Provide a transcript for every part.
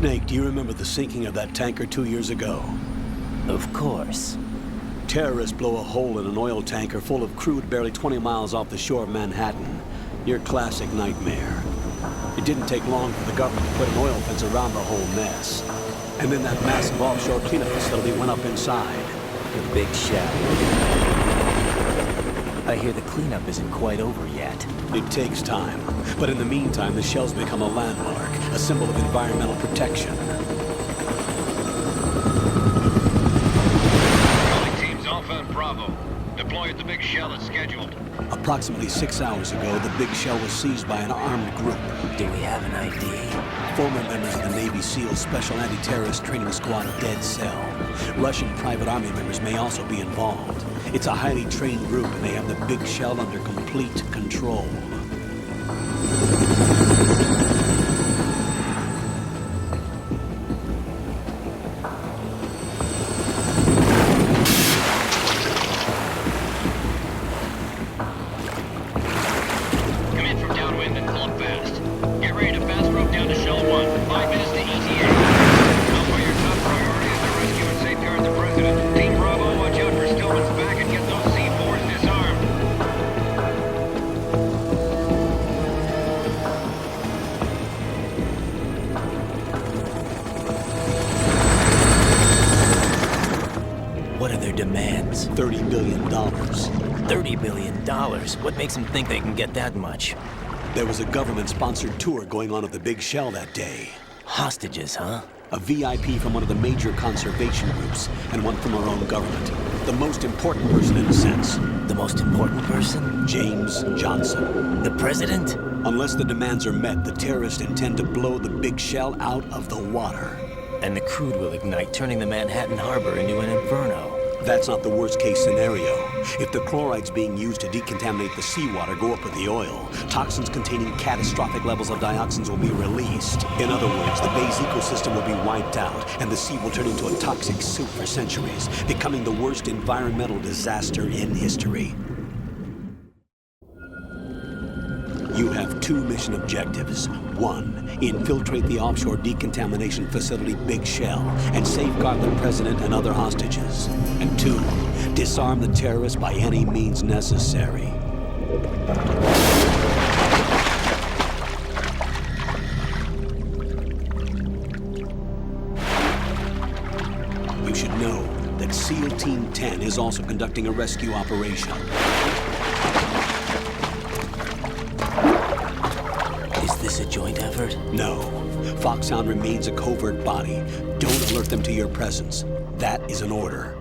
Snake, do you remember the sinking of that tanker 2 years ago? Of course. Terrorists blow a hole in an oil tanker full of crude barely 20 miles off the shore of Manhattan. Your classic nightmare. It didn't take long for the government to put an oil fence around the whole mess. And then that massive offshore cleanup facility went up inside. The big shell. I hear the cleanup isn't quite over yet. It takes time. But in the meantime, the shell's become a landmark, a symbol of environmental protection. Calling teams Alpha and Bravo. Deploy at the big shell as scheduled. Approximately 6 hours ago, the big shell was seized by an armed group. Do we have an ID? Former members of the Navy SEAL Special Anti-Terrorist Training Squad Dead Cell. Russian private army members may also be involved. It's a highly trained group, and they have the big shell under complete control. Come in from downwind and pull up fast. Get ready to fast rope down to Shell 1. 5 minutes to ETA. Alpha, your top priority is to rescue and safeguard the President. Team Bravo, watch out for Stillman's back and get those C4s disarmed. What are their demands? $30 billion. $30 billion? What makes them think they can get that much? There was a government-sponsored tour going on at the big shell that day. Hostages, huh? A VIP from one of the major conservation groups, and one from our own government. The most important person in a sense. The most important person? James Johnson. The president? Unless the demands are met, the terrorists intend to blow the big shell out of the water. And the crude will ignite, turning the Manhattan harbor into an inferno. That's not the worst-case scenario. If the chlorides being used to decontaminate the seawater go up with the oil, toxins containing catastrophic levels of dioxins will be released. In other words, the bay's ecosystem will be wiped out, and the sea will turn into a toxic soup for centuries, becoming the worst environmental disaster in history. You have 2 mission objectives. 1, infiltrate the offshore decontamination facility Big Shell and safeguard the president and other hostages. And 2, disarm the terrorists by any means necessary. You should know that SEAL Team 10 is also conducting a rescue operation. Is this a joint effort? No. Foxhound remains a covert body. Don't alert them to your presence. That is an order.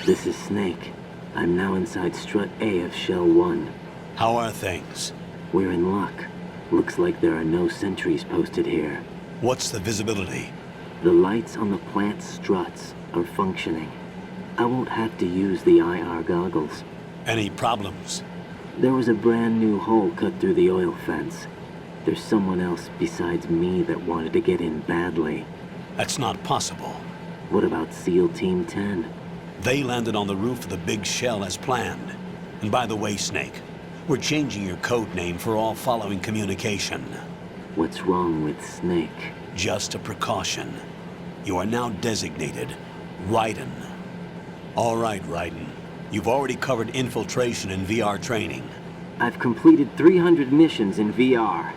This is Snake. I'm now inside Strut A of Shell 1. How are things? We're in luck. Looks like there are no sentries posted here. What's the visibility? The lights on the plant struts are functioning. I won't have to use the IR goggles. Any problems? There was a brand new hole cut through the oil fence. There's someone else besides me that wanted to get in badly. That's not possible. What about SEAL Team 10? They landed on the roof of the Big Shell as planned. And by the way, Snake, we're changing your code name for all following communication. What's wrong with Snake? Just a precaution. You are now designated Raiden. All right, Raiden. You've already covered infiltration and VR training. I've completed 300 missions in VR.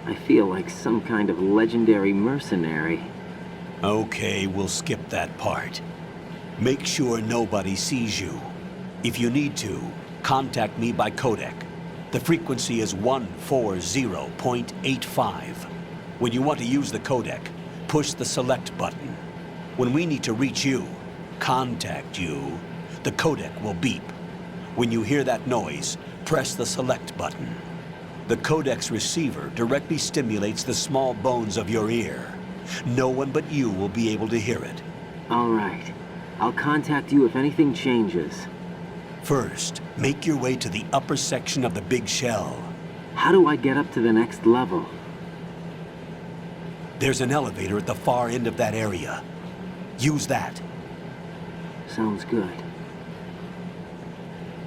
I feel like some kind of legendary mercenary. Okay, we'll skip that part. Make sure nobody sees you. If you need to, contact me by codec. The frequency is 140.85. When you want to use the codec, push the select button. When we need to reach you, contact you, the codec will beep. When you hear that noise, press the select button. The codec's receiver directly stimulates the small bones of your ear. No one but you will be able to hear it. All right. I'll contact you if anything changes. First, make your way to the upper section of the Big Shell. How do I get up to the next level? There's an elevator at the far end of that area. Use that. Sounds good.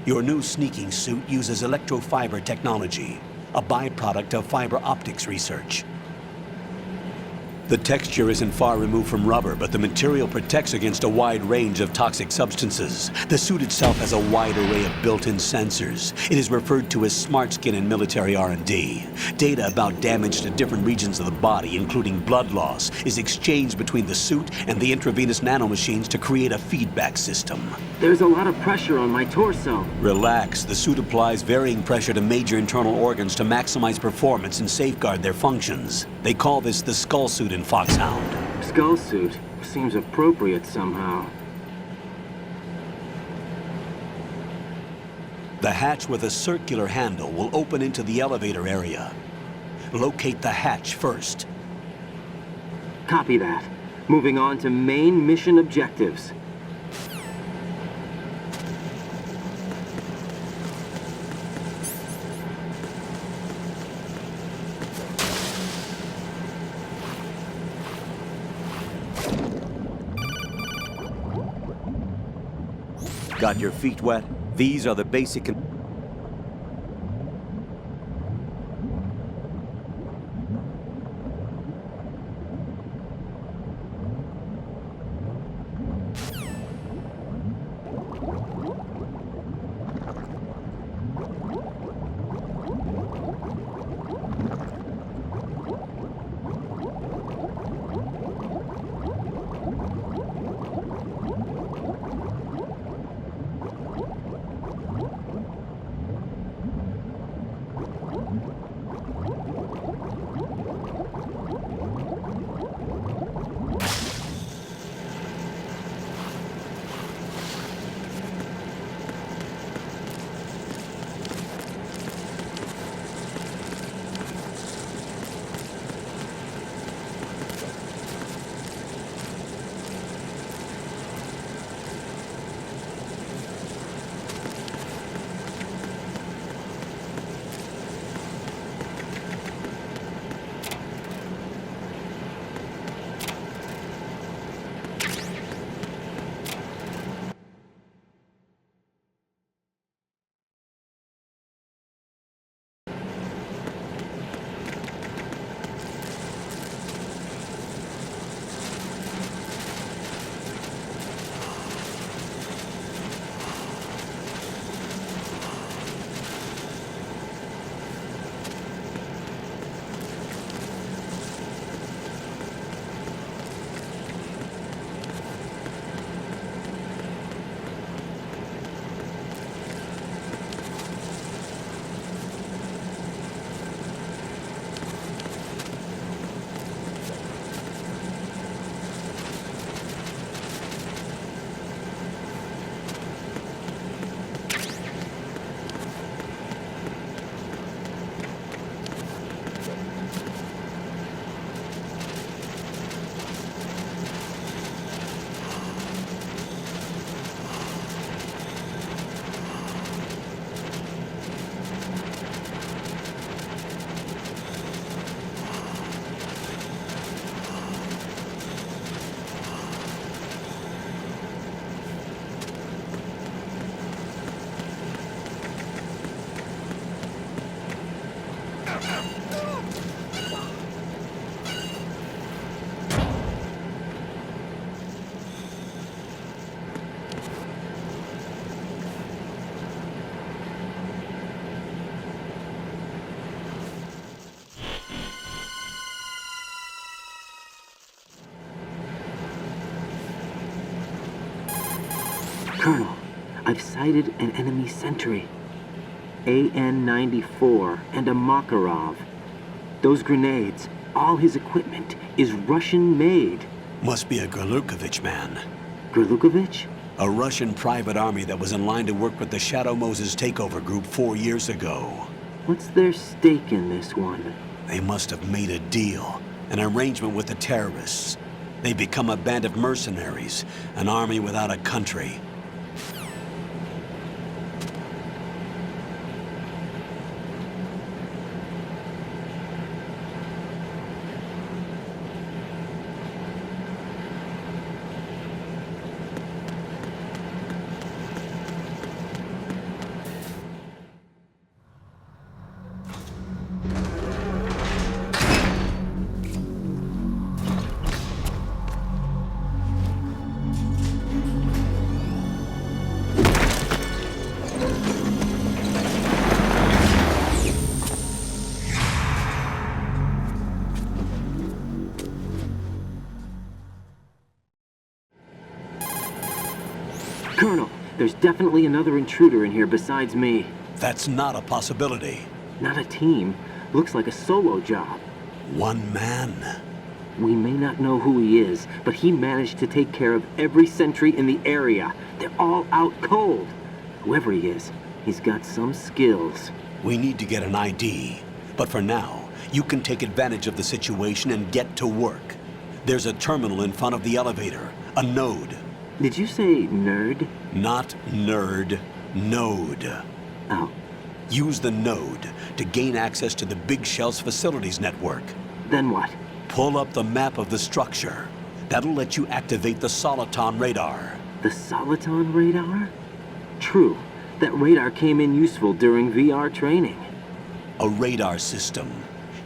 Your new sneaking suit uses electrofiber technology. a byproduct of fiber optics research. The texture isn't far removed from rubber, but the material protects against a wide range of toxic substances. The suit itself has a wide array of built-in sensors. It is referred to as smart skin in military R&D. Data about damage to different regions of the body, including blood loss, is exchanged between the suit and the intravenous nanomachines to create a feedback system. There's a lot of pressure on my torso. Relax. The suit applies varying pressure to major internal organs to maximize performance and safeguard their functions. They call this the skull suit in Foxhound. Skull suit seems appropriate somehow. The hatch with a circular handle will open into the elevator area. Locate the hatch first. Copy that. Moving on to main mission objectives. Got your feet wet? These are the basic... Colonel, I've sighted an enemy sentry. AN-94 and a Makarov. Those grenades, all his equipment, is Russian-made. Must be a Gorlukovich man. Gorlukovich? A Russian private army that was in line to work with the Shadow Moses takeover group 4 years ago. What's their stake in this one? They must have made a deal, an arrangement with the terrorists. They become a band of mercenaries, an army without a country. There's definitely another intruder in here besides me. That's not a possibility. Not a team. Looks like a solo job. One man. We may not know who he is, but he managed to take care of every sentry in the area. They're all out cold. Whoever he is, he's got some skills. We need to get an ID. But for now, you can take advantage of the situation and get to work. There's a terminal in front of the elevator. A node. Did you say nerd? Not nerd. Node. Oh, Use the node to gain access to the Big Shell's facilities network. then what? Pull up the map of the structure. That'll let you activate the Soliton radar. The Soliton radar? True. That radar came in useful during VR training. A radar system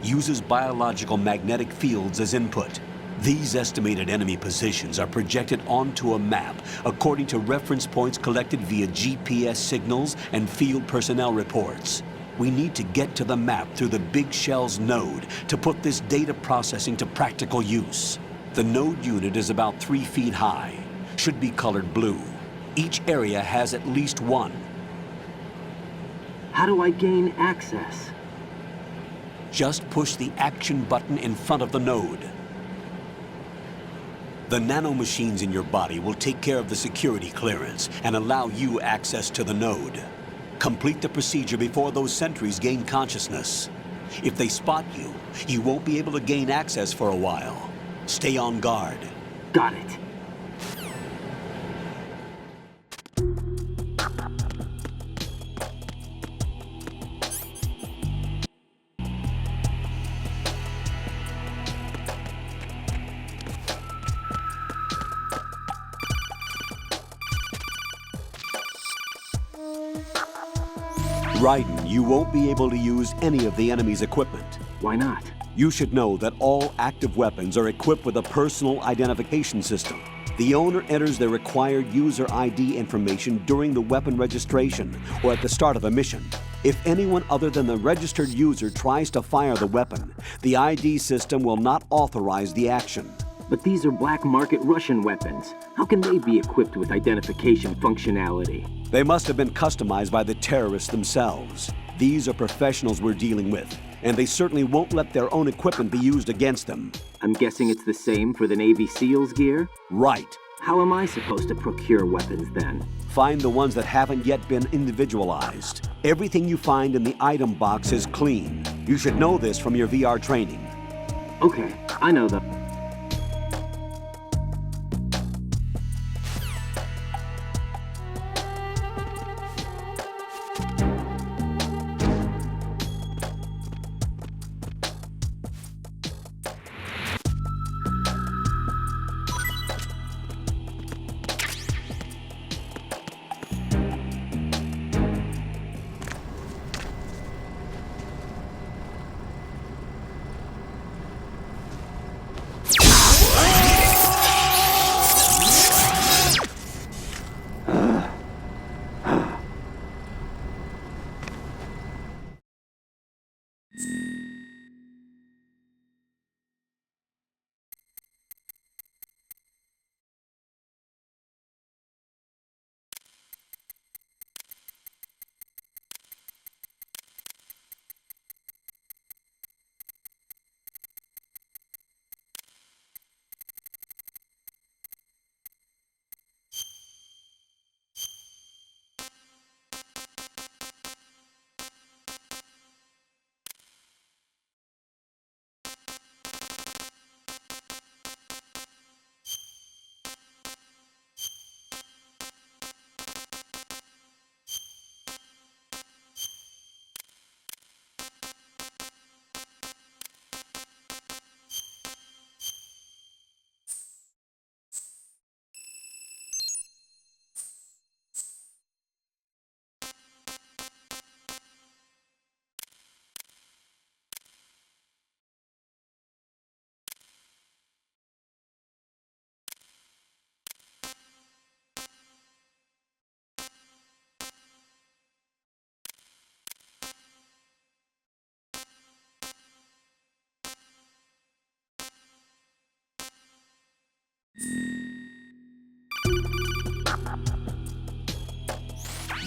uses biological magnetic fields as input. These estimated enemy positions are projected onto a map according to reference points collected via GPS signals and field personnel reports. We need to get to the map through the Big Shell's node to put this data processing to practical use. The node unit is about 3 feet high, should be colored blue. Each area has at least one. How do I gain access? Just push the action button in front of the node. The nanomachines in your body will take care of the security clearance and allow you access to the node. Complete the procedure before those sentries gain consciousness. If they spot you, you won't be able to gain access for a while. Stay on guard. Got it. Raiden, you won't be able to use any of the enemy's equipment. Why not? You should know that all active weapons are equipped with a personal identification system. The owner enters their required user ID information during the weapon registration or at the start of a mission. If anyone other than the registered user tries to fire the weapon, the ID system will not authorize the action. But these are black market Russian weapons. How can they be equipped with identification functionality? They must have been customized by the terrorists themselves. These are professionals we're dealing with, and they certainly won't let their own equipment be used against them. I'm guessing it's the same for the Navy SEALs gear? Right. How am I supposed to procure weapons then? Find the ones that haven't yet been individualized. Everything you find in the item box is clean. You should know this from your VR training. Okay, I know them.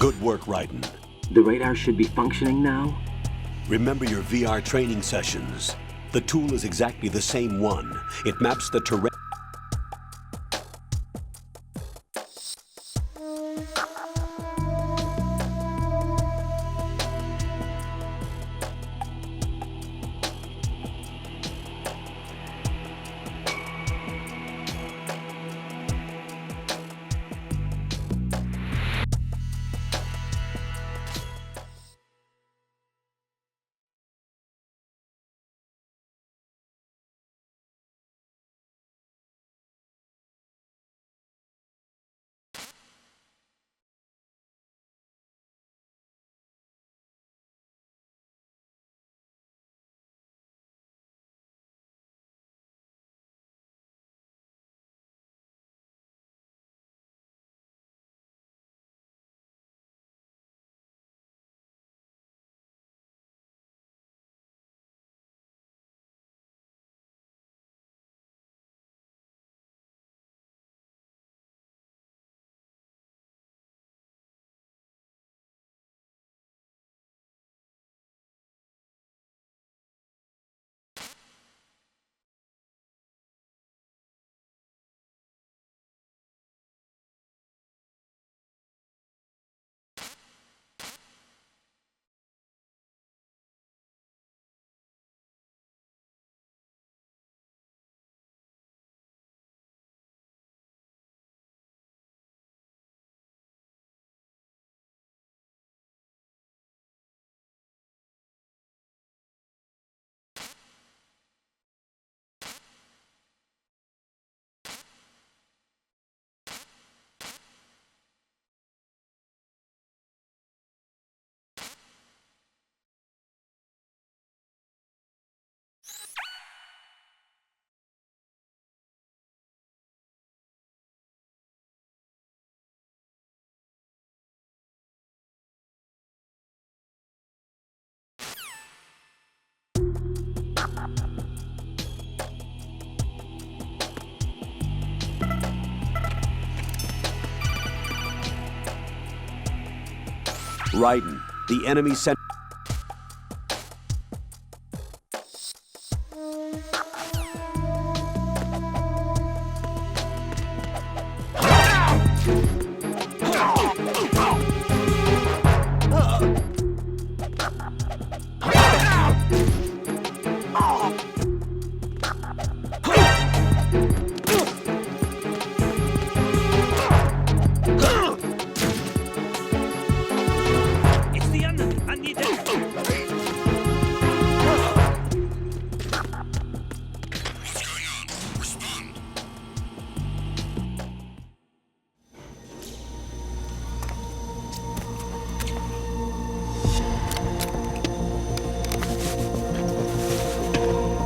Good work, Raiden. The radar should be functioning now? Remember your VR training sessions. The tool is exactly the same one. It maps the terrain. Raiden, the enemy sent.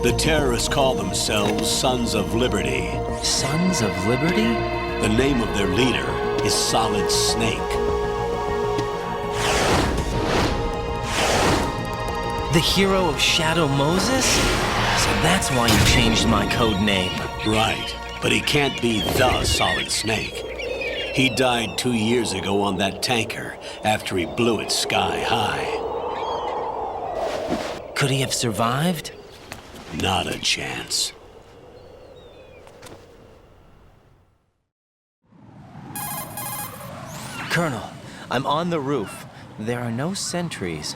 The terrorists call themselves Sons of Liberty. Sons of Liberty? The name of their leader is Solid Snake. The hero of Shadow Moses? So that's why you changed my code name. Right, but he can't be the Solid Snake. He died 2 years ago on that tanker after he blew it sky high. Could he have survived? Not a chance. Colonel, I'm on the roof. There are no sentries.